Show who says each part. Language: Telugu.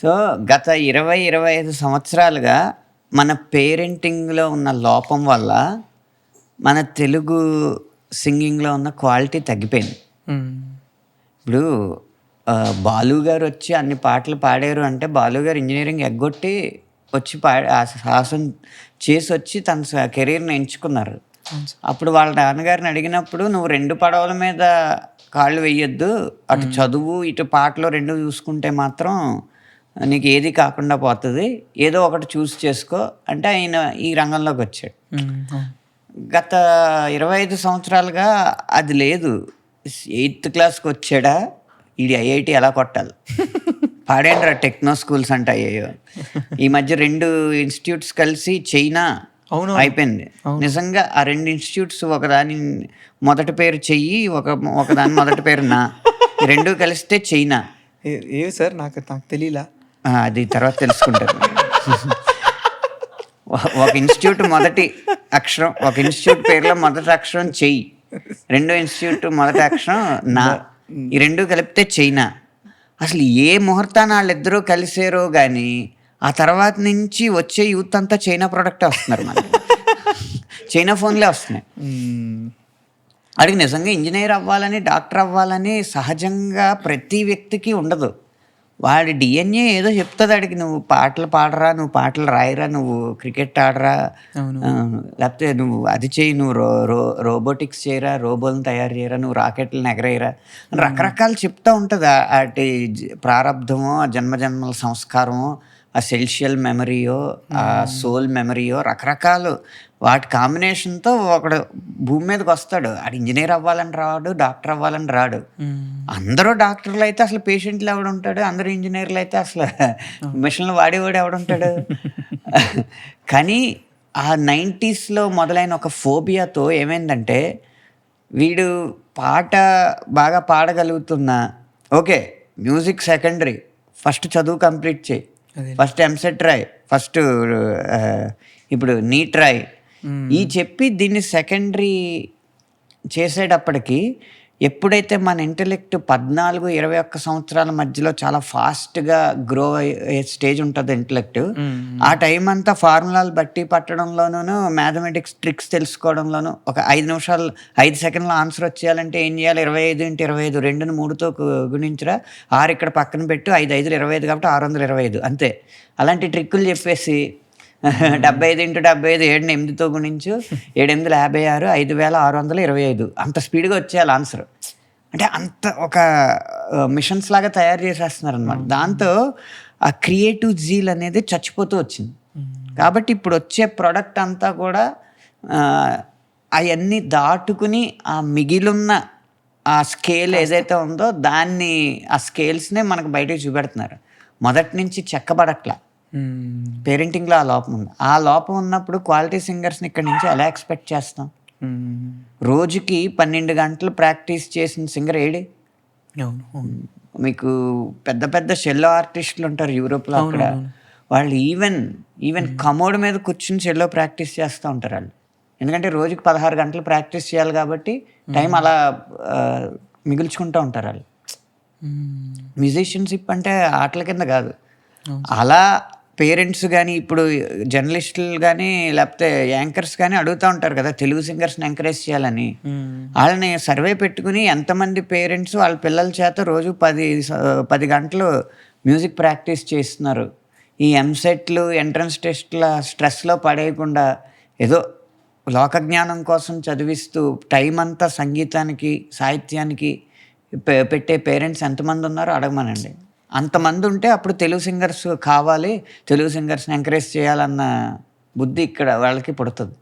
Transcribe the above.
Speaker 1: సో, గత 25 సంవత్సరాలుగా మన పేరెంటింగ్‌లో ఉన్న లోపం వల్ల, మన తెలుగు సింగింగ్‌లో ఉన్న క్వాలిటీ తగ్గిపోయింది.
Speaker 2: హ్మ్.
Speaker 1: ఇప్పుడు 'బాలు' గారొచ్చి అన్ని పాటలు పాడారు అంటే, 'బాలు' గారు ఇంజినీరింగ్ ఎగ్గొట్టి వచ్చి సాహసం చేసొచ్చి తన కెరీర్‌ని ఎంచుకున్నారు.
Speaker 2: అవును సార్.
Speaker 1: అప్పుడు వాళ్ళ నాన్నగారిని అడిగినప్పుడు, "నువ్వు 2 పడవల మీద కాళ్ళు వెయ్యొద్దు. అటు చదువు, ఇటు పాటలు 2 చూసుకుంటే మాత్రం నీకు ఏది కాకుండా పోతది. ఏదో ఒకటి చూస్ చేసుకో" అంటే ఆయన ఈ రంగంలోకొచ్చాడు.
Speaker 2: అవును.
Speaker 1: గత 25 సంవత్సరాలుగా అది లేదు. ఎయిత్ క్లాస్‌కొచ్చాడా, ఈడు ఐఐటీ ఎలా కొట్టాలి? పాడేండ్రా టెక్నో స్కూల్స్ అంటే అయ్యయ్యో! ఈ మధ్య 2 ఇన్‌స్టిట్యూట్స్ కలిసి చైనా
Speaker 2: అవునవును.
Speaker 1: అయిపోయింది. నిజంగా ఆ 2 ఇన్‌స్టిట్యూట్స్ ఒకదాని మొదటి పేరు చెయ్యి, ఒకదాని మొదటి పేరు నా. ఈ 2 కలిస్తే చైనా.
Speaker 2: ఏవి సార్? నాకు నాకు తెలీలా.
Speaker 1: అది తర్వాత తెలుసుకుంటారు. ఒక ఇన్‌స్టిట్యూట్ మొదటి అక్షరం, ఒక ఇన్‌స్టిట్యూట్ పేరులో మొదటి అక్షరం చెయ్యి. రెండో ఇన్‌స్టిట్యూట్ మొదటి అక్షరం నా. ఈ 2 కలిపితే చైనా. అసలు ఏ ముహూర్తాన ఆళ్ళిద్దరూ కలిసారో గానీ, ఆ తర్వాత నుంచి వచ్చే యూత్ అంతా చైనా ప్రొడక్టే వస్తున్నారు మనకి. చైనా ఫోన్‌లే వస్తున్నాయి. ఆడికి నిజంగా ఇంజినీర్ అవ్వాలని, డాక్టర్ అవ్వాలని సహజంగా ప్రతి వ్యక్తికి ఉండదు. వాడి డిఎన్ఏ ఏదో చెప్తది ఆడికి, నువ్వు పాటలు పాడరా, నువ్వు పాటలు రాయరా, నువ్వు క్రికెట్ ఆడరా,
Speaker 2: అవును.
Speaker 1: లేకపోతే నువ్వు అది చెయ్యి, నువ్వు రోబోటిక్స్ చేయరా, రోబోలను తయారు చేయరా, నువ్వు రాకెట్లను ఎగరేయరా అని రకరకాలు చెప్తా ఉంటుంది. అటు ప్రారంధమో, ఆ జన్మజన్మల సంస్కారమో, ఆ సెల్షియల్ మెమరీయో, ఆ సోల్ మెమరీయో, రకరకాలు వాటి కాంబినేషన్తో ఒకడు భూమి మీదకి వస్తాడు. ఆడు ఇంజనీర్ అవ్వాలని రాడు, డాక్టర్ అవ్వాలని రాడు. అందరూ డాక్టర్లు అయితే అసలు పేషెంట్లు ఎవడుంటాడు? అందరూ ఇంజనీర్లు అయితే అసలు మిషన్లు వాడేవాడు ఎవడుంటాడు? కానీ ఆ 90స్‌లో మొదలైన ఒక ఫోబియాతో ఏమైందంటే, వీడు పాట బాగా పాడగలుగుతున్నా, ఓకే, మ్యూజిక్ సెకండరీ, ఫస్ట్ చదువు కంప్లీట్ చేయి, ఫస్ట్ ఎంసెట్ రాయి, ఫస్ట్ ఇప్పుడు నీట్ రాయి, ఈ చెప్పి దీన్ని సెకండరీ చేసేటప్పటికి, ఎప్పుడైతే మన ఇంటెలెక్ట్ 14-21 సంవత్సరాల మధ్యలో చాలా ఫాస్ట్‌గా గ్రో అయ్యే స్టేజ్ ఉంటుంది ఇంటెలెక్ట్. ఆ టైం అంతా ఫార్ములాలు బట్టి పట్టడంలోనూ, మ్యాథమెటిక్స్ ట్రిక్స్ తెలుసుకోవడంలోనూ, ఒక 5 నిమిషాలు 5 సెకండ్‌లో ఆన్సర్ వచ్చేయాలంటే ఏం చేయాలి? 25x25 2ని 3తో గుణించరా, 6 ఇక్కడ పక్కన పెట్టు, 5 5లు 25 కాబట్టి 625 అంతే. అలాంటి ట్రిక్కులు చెప్పేసి 75x75 7ని 8తో గుణించు, 7 8 56, 5625 అంత స్పీడ్‌గా వచ్చేయాలి ఆన్సర్. అంటే అంత ఒక మిషన్స్ లాగా తయారు చేసేస్తున్నారనమాట. దాంతో ఆ క్రియేటివ్ జీల్ అనేది చచ్చిపోతూ వచ్చింది. కాబట్టి ఇప్పుడు వచ్చే ప్రొడక్ట్ అంతా కూడా అవన్నీ దాటుకుని ఆ మిగిలిన్న ఆ స్కేల్ ఏదైతే ఉందో దాన్ని, ఆ స్కేల్స్నే మనకు బయటకు చూపెడుతున్నారు. మొదటి నుంచి చెక్కబడట్లా. పేరెంటింగ్‌లో ఆ లోపం ఉంది. ఆ లోపం ఉన్నప్పుడు క్వాలిటీ సింగర్స్‌ని ఇక్కడి నుంచి ఎలా ఎక్స్‌పెక్ట్ చేస్తాం? రోజుకి 12 గంటలు ప్రాక్టీస్ చేసిన సింగర్ ఏడి? మీకు పెద్ద పెద్ద షెల్లో ఆర్టిస్టులు ఉంటారు యూరోప్‌లో అక్కడ. వాళ్ళు ఈవెన్ కమోడ్ మీద కూర్చుని షెల్లో ప్రాక్టీస్ చేస్తూ ఉంటారు వాళ్ళు. ఎందుకంటే రోజుకి 16 గంటలు ప్రాక్టీస్ చేయాలి కాబట్టి టైం అలా మిగుల్చుకుంటూ ఉంటారు వాళ్ళు. మ్యూజిషియన్షిప్ అంటే ఆటల కింద కాదు. అలా పేరెంట్స్ కానీ, ఇప్పుడు జర్నలిస్టులు కానీ, లేకపోతే యాంకర్స్ కానీ అడుగుతూ ఉంటారు కదా, తెలుగు సింగర్స్ని ఎంకరేజ్ చేయాలని. వాళ్ళని సర్వే పెట్టుకుని ఎంతమంది పేరెంట్స్ వాళ్ళ పిల్లల చేత రోజు 10 గంటలు మ్యూజిక్ ప్రాక్టీస్ చేస్తున్నారు. ఈ ఎంసెట్లు, ఎంట్రన్స్ టెస్ట్ల స్ట్రెస్లో పడేయకుండా ఏదో లోకజ్ఞానం కోసం చదివిస్తూ టైం అంతా సంగీతానికి, సాహిత్యానికి పెట్టే పేరెంట్స్ ఎంతమంది ఉన్నారో అడగమనండి. అంతమంది ఉంటే అప్పుడు తెలుగు సింగర్స్ కావాలి, తెలుగు సింగర్స్ని ఎంకరేజ్ చేయాలన్న బుద్ధి ఇక్కడ వాళ్ళకి పుడుతుంది.